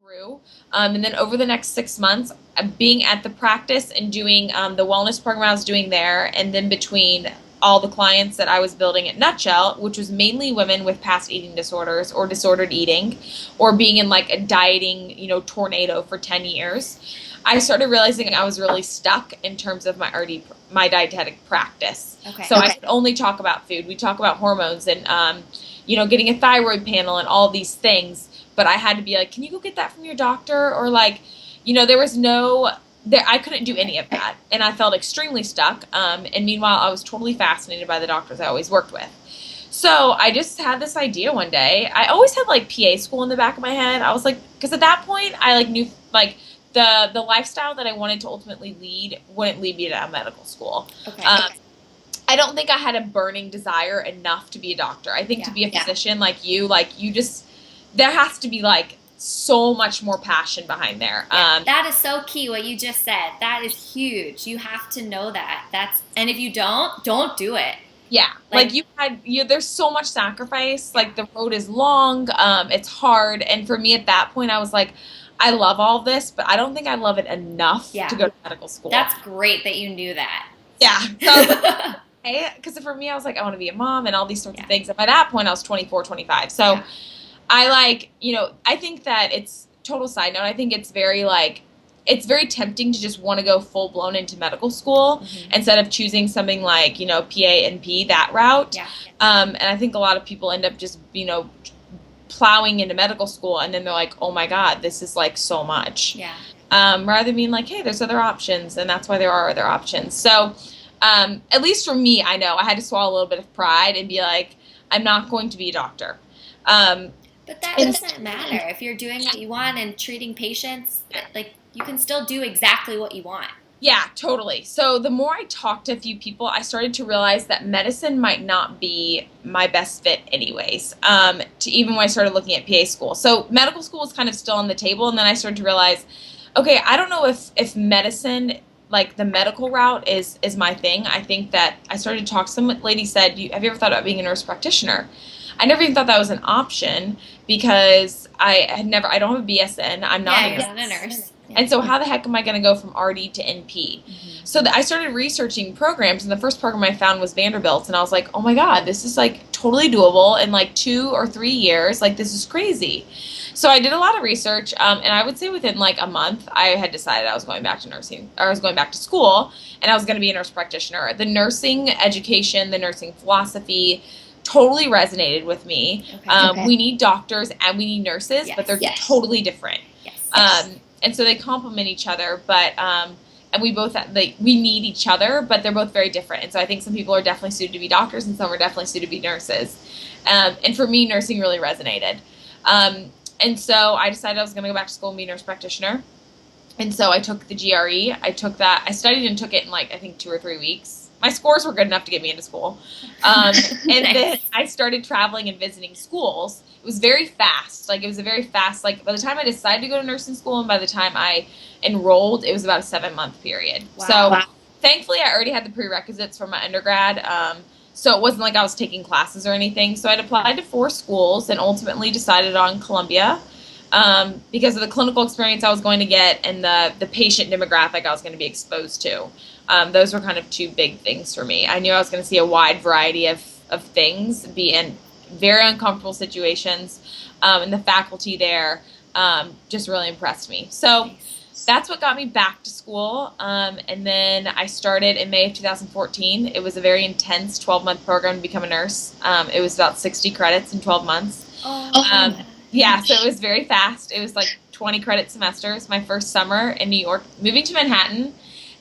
grew. And then over the next 6 months, being at the practice and doing the wellness program I was doing there, and then between all the clients that I was building at Nutshell, which was mainly women with past eating disorders or disordered eating, or being in like a dieting, tornado for 10 years, I started realizing I was really stuck in terms of my dietetic practice. Okay. So I could only talk about food. We talk about hormones and, getting a thyroid panel and all these things. But I had to be like, can you go get that from your doctor? Or like, there was I couldn't do any of that. And I felt extremely stuck. And meanwhile, I was totally fascinated by the doctors I always worked with. So I just had this idea one day. I always had like PA school in the back of my head. I was like, because at that point I like knew like the lifestyle that I wanted to ultimately lead wouldn't lead me to medical school. Okay. I don't think I had a burning desire enough to be a doctor. I think to be a physician like you just, there has to be like so much more passion behind there. That is so key what you just said. That is huge. You have to know that. And if you don't do it. Yeah. Like there's so much sacrifice. Like the road is long. It's hard. And for me at that point, I was like, I love all this, but I don't think I love it enough to go to medical school. That's great that you knew that. Yeah. So, because for me, I was like, I want to be a mom and all these sorts of things. And by that point, I was 24, 25. So I I think that it's total side note. I think it's it's very tempting to just want to go full blown into medical school instead of choosing something like, PA and P, that route. Yeah. And I think a lot of people end up just, plowing into medical school and then they're like, oh my God, this is like so much. Yeah. Rather than being like, hey, there's other options, and that's why there are other options. So at least for me, I know I had to swallow a little bit of pride and be like, I'm not going to be a doctor. But that doesn't matter. If you're doing what you want and treating patients, like you can still do exactly what you want. Yeah, totally. So the more I talked to a few people, I started to realize that medicine might not be my best fit anyways, to even when I started looking at PA school. So medical school was kind of still on the table, and then I started to realize, okay, I don't know if medicine, like the medical route is my thing. I think that I started to talk, some lady said, have you ever thought about being a nurse practitioner? I never even thought that was an option because I don't have a BSN. I'm not a nurse. And so how the heck am I going to go from RD to NP? So I started researching programs, and the first program I found was Vanderbilt, and I was like, oh my God, this is like totally doable in like 2 or 3 years. Like, this is crazy. So I did a lot of research, and I would say within like a month, I had decided I was going back to nursing, or I was going back to school, and I was going to be a nurse practitioner. The nursing education, the nursing philosophy totally resonated with me. We need doctors and we need nurses, but they're totally different. And so they complement each other, but and we both we need each other, but they're both very different. And so I think some people are definitely suited to be doctors, and some are definitely suited to be nurses. And for me, nursing really resonated. And so I decided I was going to go back to school and be a nurse practitioner. And so I took the GRE. I took that. I studied and took it in like I think 2 or 3 weeks. My scores were good enough to get me into school. And then I started traveling and visiting schools. It was very fast. Like, it was a very fast, like, by the time I decided to go to nursing school and by the time I enrolled, it was about a 7-month period. Wow. So, thankfully, I already had the prerequisites for my undergrad. So it wasn't like I was taking classes or anything. So I'd applied to 4 schools and ultimately decided on Columbia because of the clinical experience I was going to get and the patient demographic I was going to be exposed to. Those were kind of 2 big things for me. I knew I was going to see a wide variety of things, be in very uncomfortable situations, and the faculty there just really impressed me. So that's what got me back to school, and then I started in May of 2014. It was a very intense 12-month program to become a nurse. It was about 60 credits in 12 months. Yeah, so it was very fast. It was like 20 credit semesters. My first summer in New York, moving to Manhattan,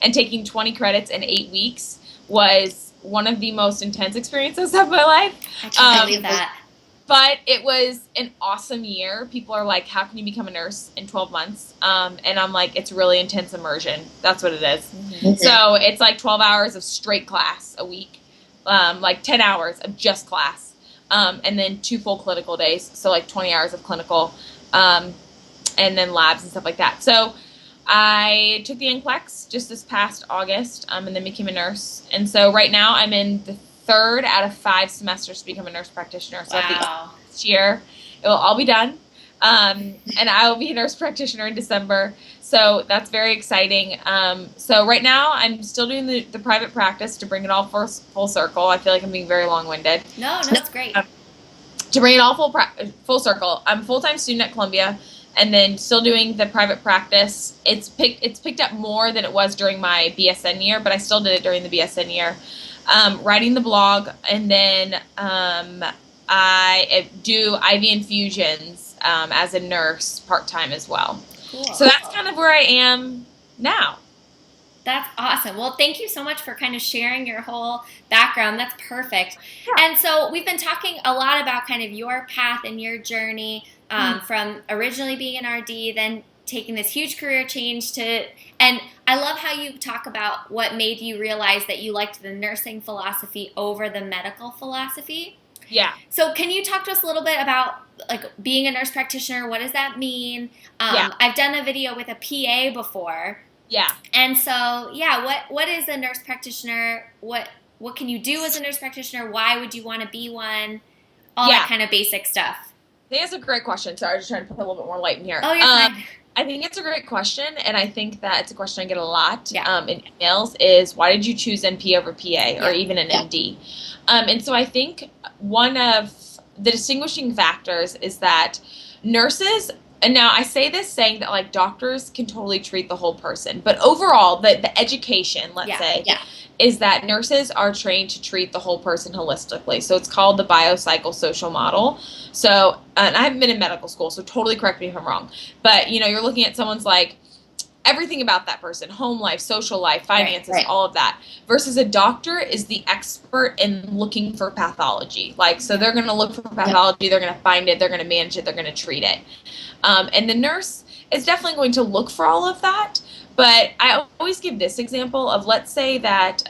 and taking 20 credits in 8 weeks was one of the most intense experiences of my life. I can't believe that. But it was an awesome year. People are like, how can you become a nurse in 12 months? And I'm like, it's really intense immersion. That's what it is. So it's like 12 hours of straight class a week, like 10 hours of just class, and then 2 full clinical days. So like 20 hours of clinical, and then labs and stuff like that. So I took the NCLEX just this past August, and then became a nurse. And so right now I'm in the 3rd out of 5 semesters to become a nurse practitioner. So at the end of this year, it will all be done. And I will be a nurse practitioner in December. So that's very exciting. So right now I'm still doing the private practice to bring it all full circle. I feel like I'm being very long-winded. No, it's great. To bring it all full circle, I'm a full-time student at Columbia, and then still doing the private practice. It's picked up more than it was during my BSN year, but I still did it during the BSN year. Writing the blog, and then I do IV infusions as a nurse part-time as well. Cool. So that's kind of where I am now. That's awesome. Well, thank you so much for kind of sharing your whole background. That's perfect. Yeah. And so we've been talking a lot about kind of your path and your journey from originally being an RD, then taking this huge career change to, and I love how you talk about what made you realize that you liked the nursing philosophy over the medical philosophy. Yeah. So can you talk to us a little bit about like being a nurse practitioner? What does that mean? I've done a video with a PA before. Yeah. And so, what is a nurse practitioner? What can you do as a nurse practitioner? Why would you want to be one? All that kind of basic stuff. I think that's a great question. Sorry, I was just trying to put a little bit more light in here. Oh, you're fine. I think it's a great question, and I think that it's a question I get a lot in emails is, why did you choose NP over PA or even an MD? And so I think one of the distinguishing factors is that nurses, and now I say this saying that like doctors can totally treat the whole person, but overall the education, let's say, is that nurses are trained to treat the whole person holistically. So it's called the biopsychosocial model. So, and I haven't been in medical school, so totally correct me if I'm wrong, but you're looking at someone's like everything about that person, home life, social life, finances, all of that, versus a doctor is the expert in looking for pathology. Like, so they're going to look for pathology, they're going to find it, they're going to manage it, they're going to treat it. And the nurse is definitely going to look for all of that. But I always give this example of, let's say that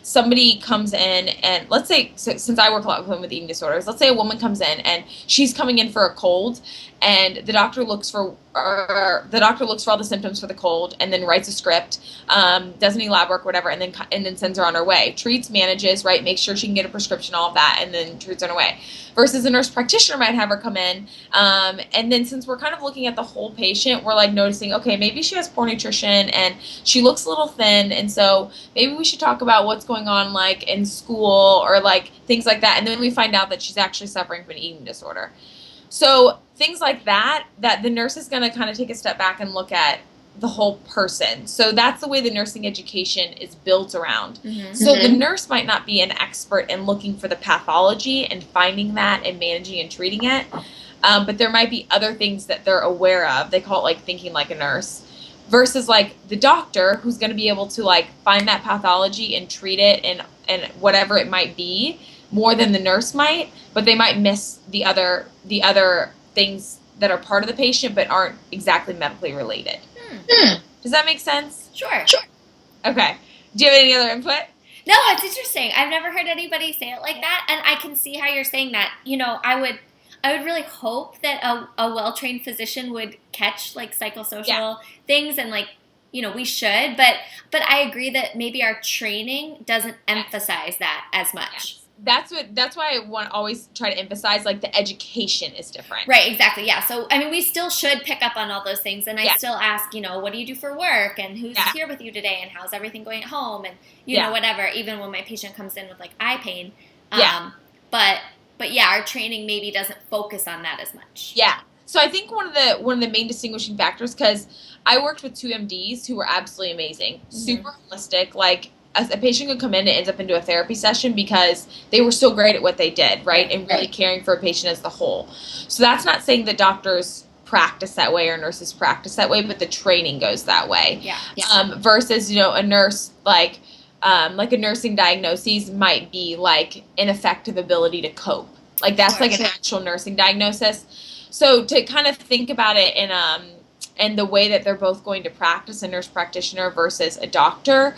somebody comes in, and let's say, since I work a lot with women with eating disorders, let's say a woman comes in and she's coming in for a cold, and the doctor looks for all the symptoms for the cold, and then writes a script, does any lab work, whatever, and then sends her on her way. Treats, manages, right, makes sure she can get a prescription, all of that, and then treats her on her way. Versus a nurse practitioner might have her come in, and then since we're kind of looking at the whole patient, we're like noticing, okay, maybe she has poor nutrition and she looks a little thin, and so maybe we should talk about what's going on like in school or like things like that, and then we find out that she's actually suffering from an eating disorder. So things like that the nurse is going to kind of take a step back and look at the whole person. So that's the way the nursing education is built around. Mm-hmm. So the nurse might not be an expert in looking for the pathology and finding that and managing and treating it, but there might be other things that they're aware of. They call it like thinking like a nurse. Versus like the doctor, who's going to be able to like find that pathology and treat it and whatever it might be more than the nurse might, but they might miss the other things that are part of the patient but aren't exactly medically related. Does that make sense? Sure. Okay. Do you have any other input? No, it's interesting. I've never heard anybody say it like that, and I can see how you're saying that. I would really hope that a well-trained physician would catch like psychosocial things, and like, we should, but I agree that maybe our training doesn't emphasize that as much. That's why I want to always try to emphasize like the education is different. Right, exactly. Yeah. So I mean, we still should pick up on all those things, and I still ask, what do you do for work, and who's here with you today, and how's everything going at home, and whatever, even when my patient comes in with like eye pain. But yeah, our training maybe doesn't focus on that as much. Yeah. So I think one of the main distinguishing factors, because I worked with 2 MDs who were absolutely amazing, super holistic. Like a patient could come in and ends up into a therapy session because they were so great at what they did, right? And really caring for a patient as the whole. So that's not saying that doctors practice that way or nurses practice that way, but the training goes that way. Yeah. Versus, a nurse like a nursing diagnosis might be like ineffective ability to cope. Like that's like an actual nursing diagnosis. So to kind of think about it in the way that they're both going to practice, a nurse practitioner versus a doctor,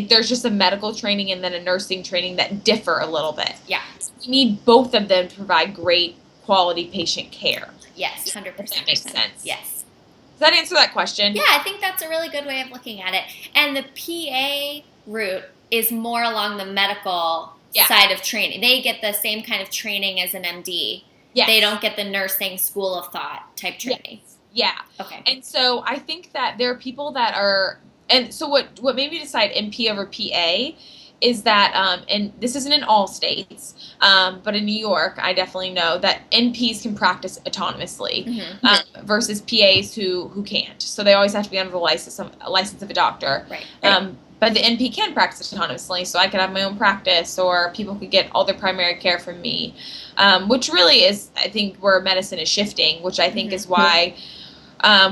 there's just a medical training and then a nursing training that differ a little bit. Yeah. So you need both of them to provide great quality patient care. Yes, 100%. If that makes sense. Yes. Does that answer that question? Yeah, I think that's a really good way of looking at it. And the PA route is more along the medical side of training. They get the same kind of training as an MD. Yes. They don't get the nursing school of thought type training. Yes. Yeah. Okay. And so I think that there are people that are, and so what made me decide NP over PA is that, and this isn't in all states, but in New York, I definitely know that NPs can practice autonomously versus PAs who can't. So they always have to be under the license of a doctor. Right. But the NP can practice autonomously, so I could have my own practice, or people could get all their primary care from me, which really is, I think, where medicine is shifting, which I think is why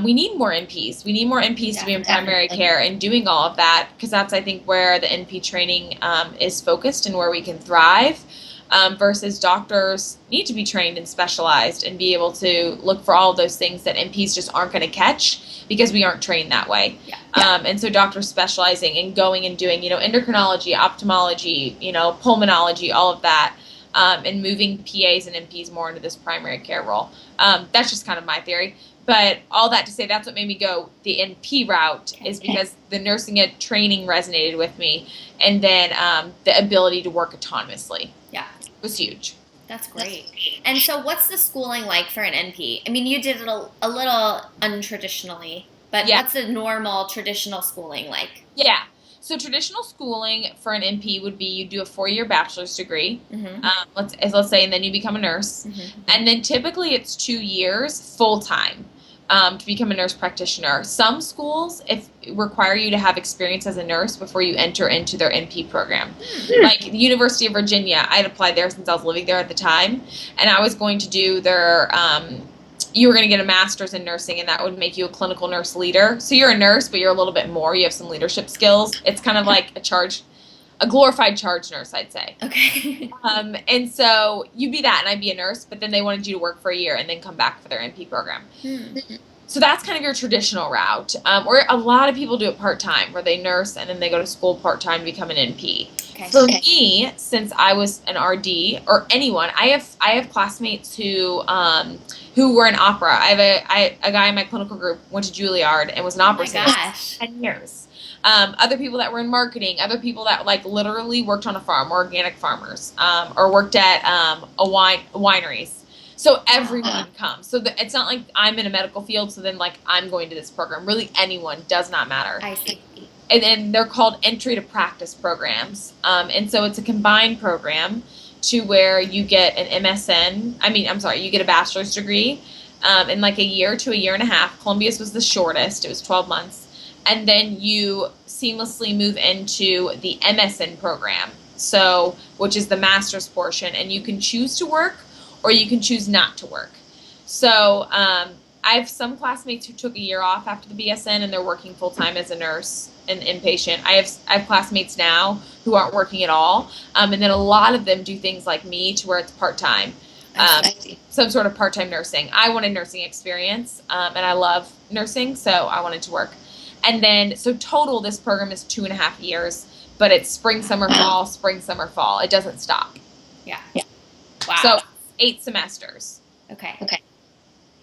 we need more NPs. We need more NPs to be in primary care and doing all of that, because that's, I think, where the NP training is focused and where we can thrive, versus doctors need to be trained and specialized and be able to look for all of those things that NPs just aren't going to catch because we aren't trained that way. And so doctors specializing and going and doing, endocrinology, ophthalmology, pulmonology, all of that, and moving PAs and NPs more into this primary care role. That's just kind of my theory. But all that to say, that's what made me go the NP route, is because the nursing ed training resonated with me, and then the ability to work autonomously was huge. That's great. And so what's the schooling like for an NP? I mean, you did it a little untraditionally, but what's the normal traditional schooling like? Yeah. So traditional schooling for an NP would be you do a 4-year bachelor's degree, let's say, and then you become a nurse. And then typically it's 2 years full-time to become a nurse practitioner. Some schools require you to have experience as a nurse before you enter into their NP program. Like the University of Virginia, I had applied there since I was living there at the time, and I was going to do their you were going to get a master's in nursing, and that would make you a clinical nurse leader. So you're a nurse, but you're a little bit more. You have some leadership skills. It's kind of like a glorified charge nurse, I'd say. Okay. And so you'd be that, and I'd be a nurse, but then they wanted you to work for a year and then come back for their NP program. So that's kind of your traditional route. Or a lot of people do it part-time, where they nurse and then they go to school part-time to become an NP. For me, since I was an RD, or anyone, I have classmates who were in opera. I have a guy in my clinical group went to Juilliard and was an opera singer for 10 years. Other people that were in marketing, other people that literally worked on a farm, organic farmers, or worked at wineries. So everyone comes. So it's not like I'm in a medical field, so then I'm going to this program. Really, anyone, does not matter. I see. And then they're called entry to practice programs. And so it's a combined program to where you get an you get a bachelor's degree in a year to a year and a half. Columbia's was the shortest. It was 12 months. And then you seamlessly move into the MSN program, which is the master's portion. And you can choose to work or you can choose not to work. So I have some classmates who took a year off after the BSN and they're working full-time as a nurse and inpatient. I have classmates now who aren't working at all. And then a lot of them do things like me, to where it's part-time. Some sort of part-time nursing. I wanted nursing experience, and I love nursing, so I wanted to work. And then, so total, this program is 2.5 years, but it's spring, summer, fall, spring, summer, fall. It doesn't stop. Yeah. Wow. So 8 semesters. Okay.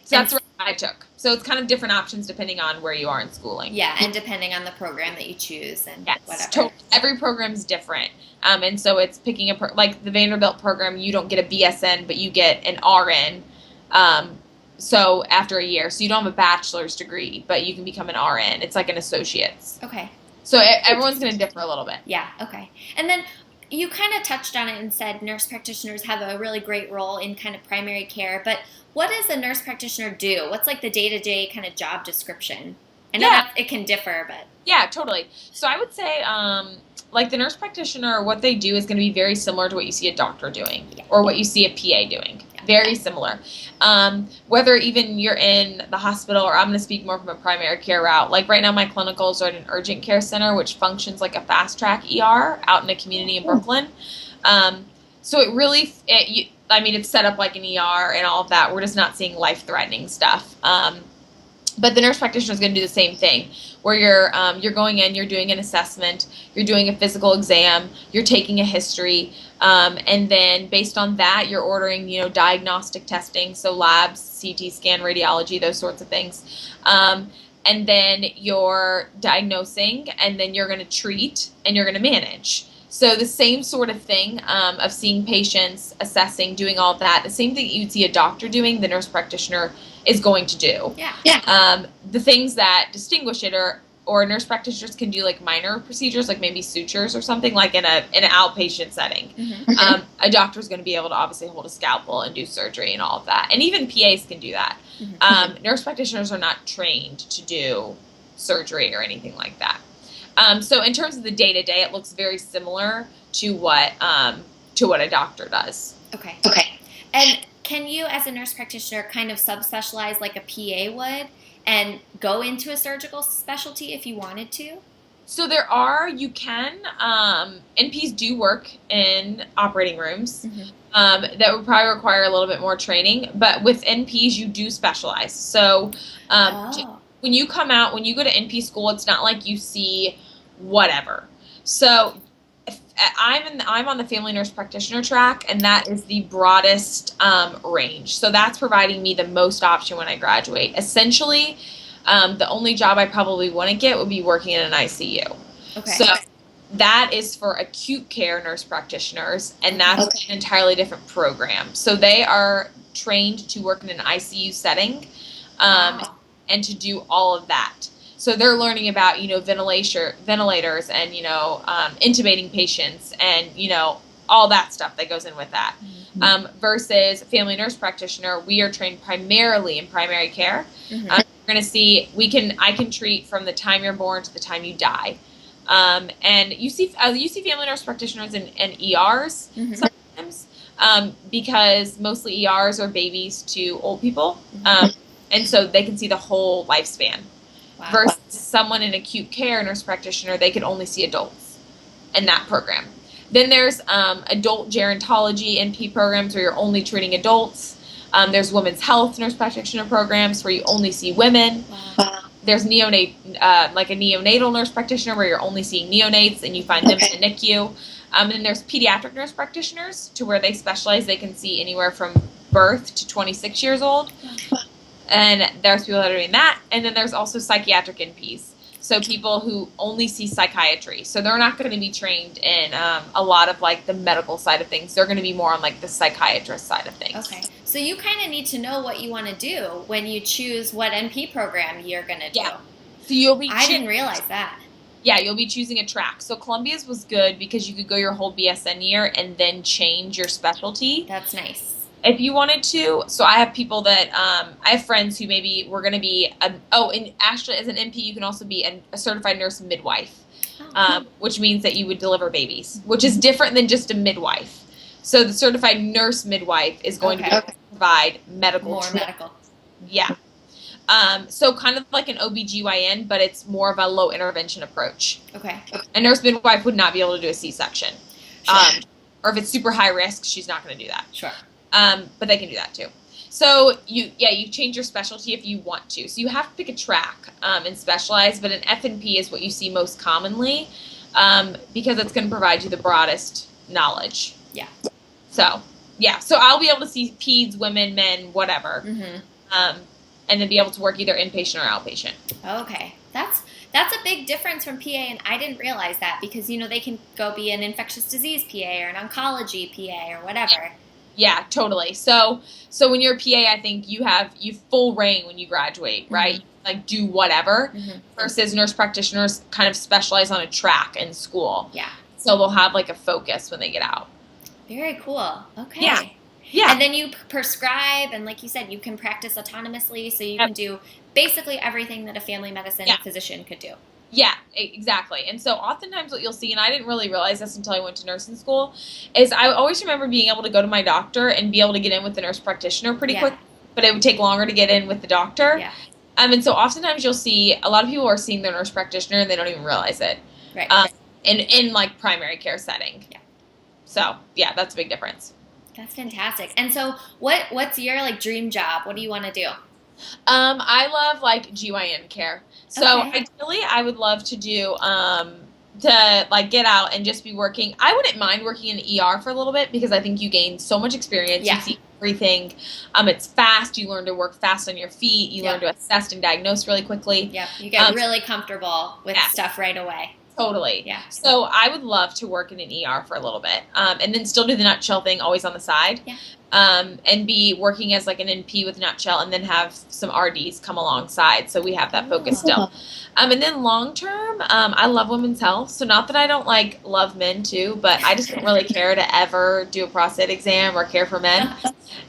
So that's what I took. So it's kind of different options depending on where you are in schooling. Yeah, and depending on the program that you choose and whatever. Totally. Every program's different. And so it's picking like the Vanderbilt program, you don't get a BSN, but you get an RN. So after a year. So you don't have a bachelor's degree, but you can become an RN. It's like an associate's. Okay. So everyone's going to differ a little bit. Yeah, okay. And then you kind of touched on it and said nurse practitioners have a really great role in kind of primary care, but what does a nurse practitioner do? What's the day-to-day kind of job description? I know that it can differ, but... Yeah, totally. So I would say, the nurse practitioner, what they do is going to be very similar to what you see a doctor doing or what you see a PA doing. Yeah. Very similar. Whether even you're in the hospital, or I'm going to speak more from a primary care route. Like right now, my clinicals are at an urgent care center, which functions like a fast track ER out in a community in Brooklyn. So it really, it's set up like an ER and all of that. We're just not seeing life-threatening stuff. But the nurse practitioner is going to do the same thing, where you're going in, you're doing an assessment, you're doing a physical exam, you're taking a history, and then based on that, you're ordering, diagnostic testing, so labs, CT scan, radiology, those sorts of things. And then you're diagnosing, and then you're going to treat, and you're going to manage. So the same sort of thing of seeing patients, assessing, doing all that, the same thing you'd see a doctor doing, the nurse practitioner is going to do. The things that distinguish it or nurse practitioners can do like minor procedures, like maybe sutures or something, like in an outpatient setting. A doctor is going to be able to obviously hold a scalpel and do surgery and all of that. And even PAs can do that. Nurse practitioners are not trained to do surgery or anything like that. So in terms of the day-to-day, it looks very similar to what a doctor does. Okay. And can you, as a nurse practitioner, kind of subspecialize like a PA would and go into a surgical specialty if you wanted to? So you can, NPs do work in operating rooms. That would probably require a little bit more training, but with NPs, you do specialize. So when you go to NP school, it's not like you see whatever. So I'm on the family nurse practitioner track, and that is the broadest range. So that's providing me the most option when I graduate. Essentially, the only job I probably wouldn't get would be working in an ICU. So that is for acute care nurse practitioners, and that's an entirely different program. So they are trained to work in an ICU setting and to do all of that. So they're learning about, ventilators and, intubating patients and, all that stuff that goes in with that. Versus family nurse practitioner, we are trained primarily in primary care. We're going to see, I can treat from the time you're born to the time you die. And you see family nurse practitioners in ERs sometimes because mostly ERs are babies to old people. And so they can see the whole lifespan. Versus someone in acute care, nurse practitioner, they can only see adults in that program. Then there's adult gerontology NP programs where you're only treating adults. There's women's health nurse practitioner programs where you only see women. There's like a neonatal nurse practitioner where you're only seeing neonates and you find them in the NICU. And then there's pediatric nurse practitioners to where they specialize. They can see anywhere from birth to 26 years old. And there's people that are doing that. And then there's also psychiatric NPs. So people who only see psychiatry. So they're not going to be trained in a lot of like the medical side of things. They're going to be more on like the psychiatrist side of things. Okay. So you kind of need to know what you want to do when you choose what NP program you're going to do. So I didn't realize that. Yeah, you'll be choosing a track. So Columbia's was good because you could go your whole BSN year and then change your specialty. That's nice. If you wanted to, so I have people that, I have friends who maybe were going to be, and actually as an NP, you can also be a certified nurse midwife, which means that you would deliver babies, which is different than just a midwife. So the certified nurse midwife is going to be able to provide medical treatment. Yeah. So kind of like an OBGYN, but it's more of a low intervention approach. A nurse midwife would not be able to do a C-section. Or if it's super high risk, she's not going to do that. But they can do that too. So you change your specialty if you want to. So you have to pick a track and specialize, but an FNP is what you see most commonly because it's going to provide you the broadest knowledge. So I'll be able to see peds, women, men, whatever, and then be able to work either inpatient or outpatient. Okay, that's a big difference from PA, and I didn't realize that because they can go be an infectious disease PA or an oncology PA or whatever. Yeah, totally. So when you're a PA, I think you full reign when you graduate, right? Like do whatever. Versus nurse practitioners kind of specialize on a track in school. So they'll have like a focus when they get out. Very cool. Okay. Yeah. And then you prescribe, and like you said, you can practice autonomously, so you can do basically everything that a family medicine physician could do. Yeah, exactly. And so oftentimes what you'll see, and I didn't really realize this until I went to nursing school, is I always remember being able to go to my doctor and be able to get in with the nurse practitioner pretty quick, but it would take longer to get in with the doctor. And so oftentimes you'll see a lot of people are seeing their nurse practitioner and they don't even realize it. In like primary care setting. So yeah, that's a big difference. That's fantastic. And so what's your like dream job? What do you want to do? I love like GYN care. So ideally I would love to do, to like get out and just be working. I wouldn't mind working in the ER for a little bit because I think you gain so much experience. You see everything. It's fast. You learn to work fast on your feet. You learn to assess and diagnose really quickly. You get really comfortable with stuff right away. Totally. Yeah. So I would love to work in an ER for a little bit, and then still do the nutshell thing always on the side, Yeah. And be working as like an NP with nutshell, and then have some RDs come alongside. So we have that focus still. And then long term, I love women's health. So not that I don't like love men too, but I just don't really care to ever do a prostate exam or care for men.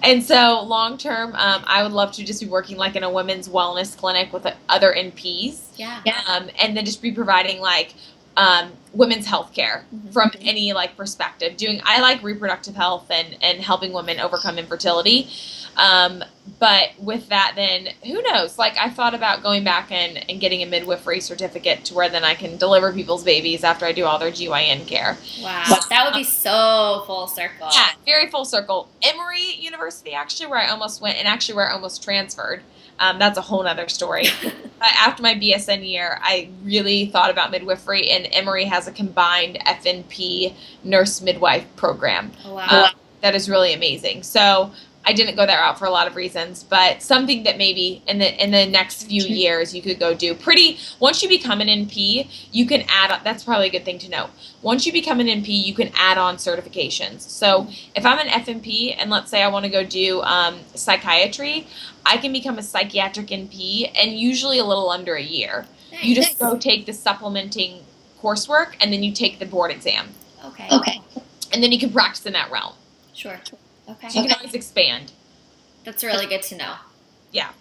And so long term, I would love to just be working like in a women's wellness clinic with other NPs. Yeah. And then just be providing like women's health care from any like perspective. I like reproductive health and helping women overcome infertility. But with that, then who knows? Like I thought about going back and getting a midwifery certificate to where then I can deliver people's babies after I do all their GYN care. Wow. That would be so full circle. Yeah, very full circle. Emory University, actually, where I almost went, and actually where I almost transferred. That's a whole nother story. After my BSN year, I really thought about midwifery, and Emory has a combined FNP nurse midwife program. Oh, wow. That is really amazing. So I didn't go that route for a lot of reasons, but something that maybe in the next few years you could go do. Once you become an NP, you can that's probably a good thing to know. Once you become an NP, you can add on certifications. So if I'm an FNP and let's say I want to go do psychiatry, I can become a psychiatric NP in usually a little under a year. Nice. You just go take the supplementing coursework and then you take the board exam. Okay. And then you can practice in that realm. Sure. Okay. So you can always expand. That's really good to know. Yeah.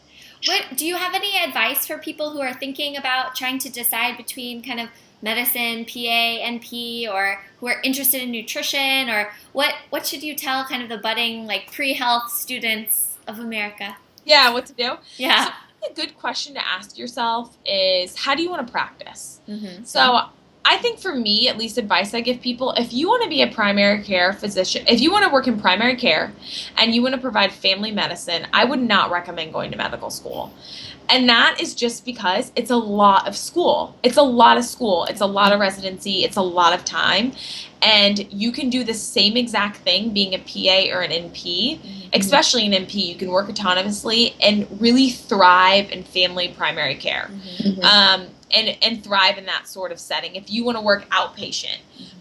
Do you have any advice for people who are thinking about trying to decide between kind of medicine, PA, NP, or who are interested in nutrition, or what should you tell kind of the budding like pre-health students of America? Yeah, what to do? Yeah. So a good question to ask yourself is, how do you want to practice? So I think for me, at least advice I give people, if you want to be a primary care physician, if you want to work in primary care and you want to provide family medicine, I would not recommend going to medical school. And that is just because it's a lot of school. It's a lot of school. It's a lot of residency. It's a lot of time. And you can do the same exact thing being a PA or an NP, especially an NP. You can work autonomously and really thrive in family primary care. And thrive in that sort of setting. If you want to work outpatient,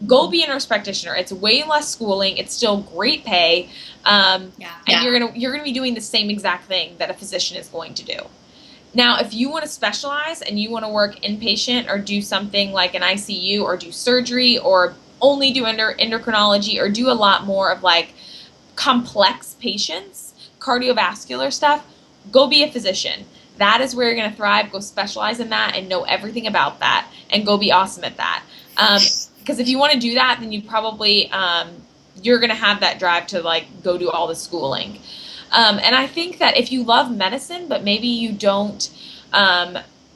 go be a nurse practitioner. It's way less schooling. It's still great pay. And you're gonna be doing the same exact thing that a physician is going to do. Now, if you want to specialize and you want to work inpatient or do something like an ICU or do surgery or only do endocrinology or do a lot more of like complex patients, cardiovascular stuff, go be a physician. That is where you're going to thrive. Go specialize in that and know everything about that and go be awesome at that. Because if you want to do that, then you probably, you're going to have that drive to like go do all the schooling. And I think that if you love medicine, but maybe you don't,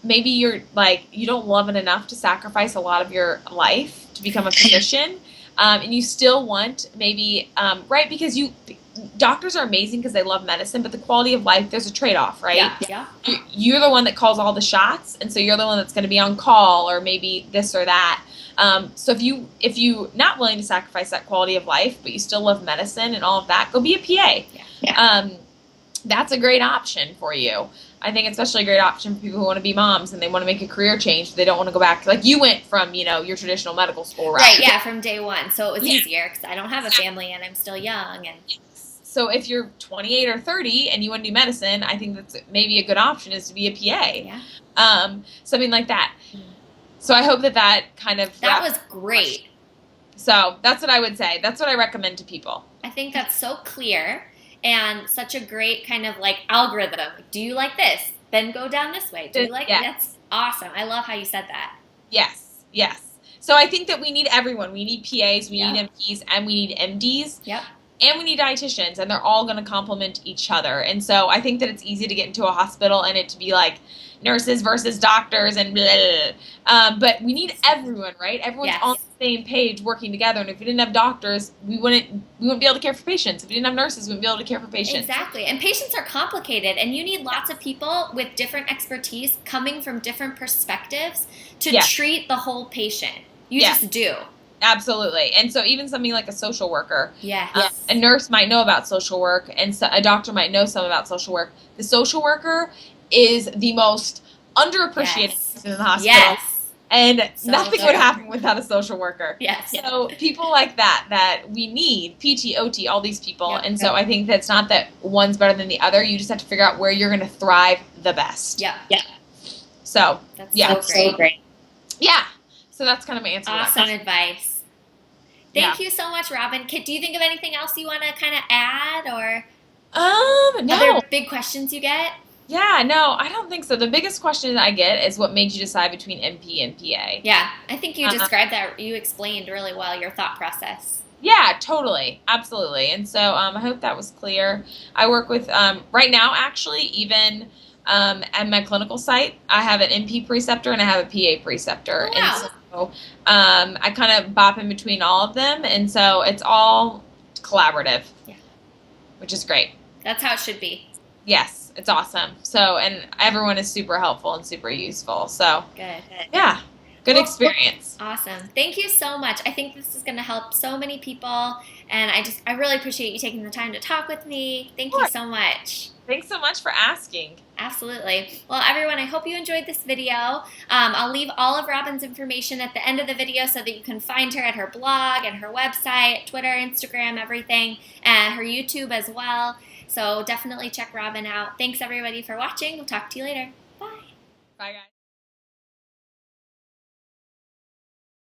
maybe you're like, you don't love it enough to sacrifice a lot of your life to become a physician, and you still want maybe, right, because doctors are amazing because they love medicine, but the quality of life, there's a trade-off, right? Yeah. You're the one that calls all the shots, and so you're the one that's going to be on call or maybe this or that. So if you not willing to sacrifice that quality of life, but you still love medicine and all of that, go be a PA. That's a great option for you. I think it's especially a great option for people who want to be moms and they want to make a career change. They don't want to go back. Like you went from, your traditional medical school route. Right, yeah, from day one. So it was easier because I don't have a family and I'm still young. And so if you're 28 or 30 and you want to do medicine, I think that's maybe a good option is to be a PA. Yeah. Something like that. So I hope that kind of... That was great. So that's what I would say. That's what I recommend to people. I think that's so clear and such a great kind of like algorithm. Do you like this? Then go down this way. Do you like That's awesome. I love how you said that. Yes. So I think that we need everyone. We need PAs, we need MPs, and we need MDs. Yep. And we need dietitians, and they're all going to complement each other. And so I think that it's easy to get into a hospital and it to be like nurses versus doctors and blah, blah, blah. But we need everyone, right? Everyone's on the same page working together. And if we didn't have doctors, we wouldn't be able to care for patients. If we didn't have nurses, we wouldn't be able to care for patients. Exactly. And patients are complicated, and you need lots of people with different expertise coming from different perspectives to treat the whole patient. You just do. Absolutely. And so even something like a social worker, Yes. A nurse might know about social work and so a doctor might know some about social work. The social worker is the most underappreciated person in the hospital. Yes. And So nothing true. would happen without a social worker. Yes. So people like that we need, PT, OT, all these people. Yep. And so I think that's not that one's better than the other. You just have to figure out where you're going to thrive the best. Yeah. So, That's yeah. so great. Yeah. So that's kind of my answer. Awesome advice. Thank you so much, Robyn. Do you think of anything else you want to kind of add, or no. other big questions you get? Yeah, no, I don't think so. The biggest question I get is what made you decide between NP and PA. Yeah, I think you described that. You explained really well your thought process. Yeah, totally. Absolutely. And so I hope that was clear. I work with, right now, actually, even at my clinical site, I have an NP preceptor and I have a PA preceptor. Oh, wow. And so I kind of bop in between all of them. And so it's all collaborative, which is great. That's how it should be. Yes. It's awesome. So, and everyone is super helpful and super useful. So, good. Yeah, good experience. Awesome. Thank you so much. I think this is going to help so many people, and I really appreciate you taking the time to talk with me. Thank you so much. Thanks so much for asking. Absolutely. Well, everyone, I hope you enjoyed this video. I'll leave all of Robyn's information at the end of the video so that you can find her at her blog and her website, Twitter, Instagram, everything, and her YouTube as well. So definitely check Robyn out. Thanks, everybody, for watching. We'll talk to you later. Bye. Bye, guys.